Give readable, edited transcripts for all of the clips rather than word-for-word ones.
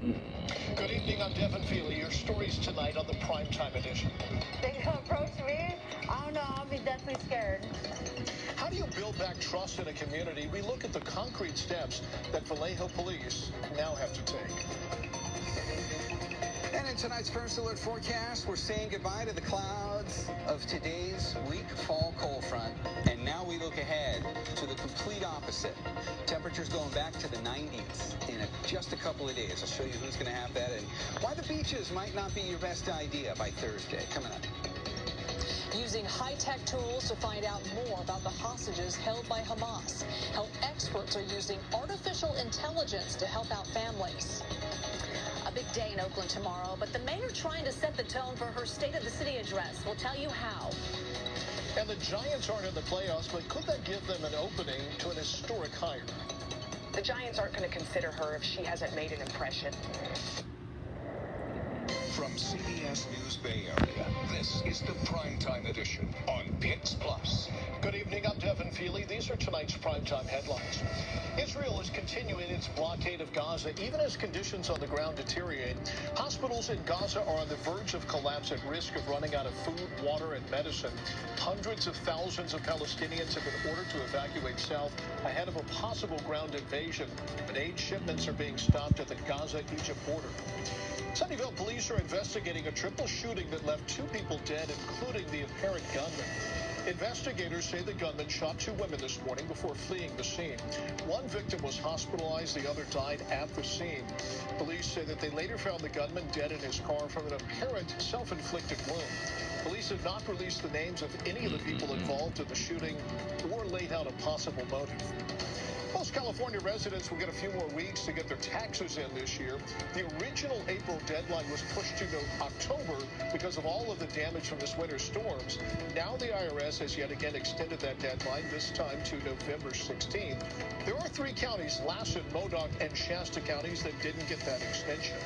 Good evening, I'm Devin Feely. Your stories tonight on the Primetime edition. They gonna approach me? I don't know, I'll be definitely scared. How do you build back trust in a community? We look at the concrete steps that Vallejo police now have to take. And in tonight's First Alert forecast, we're saying goodbye to the clouds of today's weak fall cold front. And now we look ahead to the complete opposite. Temperatures going back to the 90s in just a couple of days. I'll show you who's going to have that and why the beaches might not be your best idea by Thursday. Coming up. Using high-tech tools to find out more about the hostages held by Hamas. How experts are using artificial intelligence to help out families. A big day in Oakland tomorrow, but the mayor trying to set the tone for her State of the City address. We'll tell you how. And the Giants aren't in the playoffs, but could that give them an opening to an historic hire? The Giants aren't going to consider her if she hasn't made an impression. From CBS News Bay Area, this is the Primetime Edition on KPIX Plus. Good evening, I'm Devin Feely. These are tonight's Primetime headlines. Israel is continuing its blockade of Gaza even as conditions on the ground deteriorate. Hospitals in Gaza are on the verge of collapse at risk of running out of food, water, and medicine. Hundreds of thousands of Palestinians have been ordered to evacuate south ahead of a possible ground invasion, but aid shipments are being stopped at the Gaza-Egypt border. Sunnyvale police are investigating a triple shooting that left 2 people dead, including the apparent gunman. Investigators say the gunman shot 2 women this morning before fleeing the scene. One victim was hospitalized, the other died at the scene. Police say that they later found the gunman dead in his car from an apparent self-inflicted wound. Police have not released the names of any of the people involved in the shooting or laid out a possible motive. Most California residents will get a few more weeks to get their taxes in this year. The original April deadline was pushed to October because of all of the damage from this winter's storms. Now the IRS has yet again extended that deadline, this time to November 16th. There are 3 counties, Lassen, Modoc, and Shasta counties, that didn't get that extension.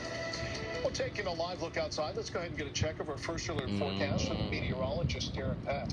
Well, taking a live look outside, let's go ahead and get a check of our First Alert forecast from meteorologist Darren Pack.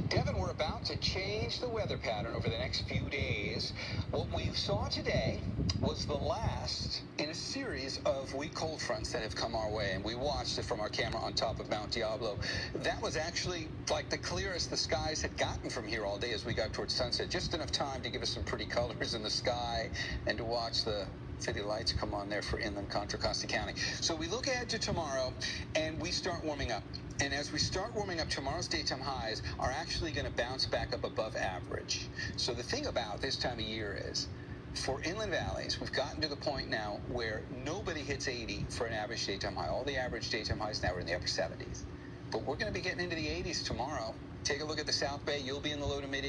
Devin, we're about to change the weather pattern over the next few days. What we saw today was the last in a series of weak cold fronts that have come our way, and we watched it from our camera on top of Mount Diablo. That was actually like the clearest the skies had gotten from here all day as we got towards sunset. Just enough time to give us some pretty colors in the sky and to watch the city lights come on there for inland Contra Costa County. So we look ahead to tomorrow and we start warming up. And as we start warming up, tomorrow's daytime highs are actually going to bounce back up above average. So the thing about this time of year is, for inland valleys, we've gotten to the point now where nobody hits 80 for an average daytime high. All the average daytime highs now are in the upper 70s. But we're going to be getting into the 80s tomorrow. Take a look at the South Bay. You'll be in the low to mid 80s.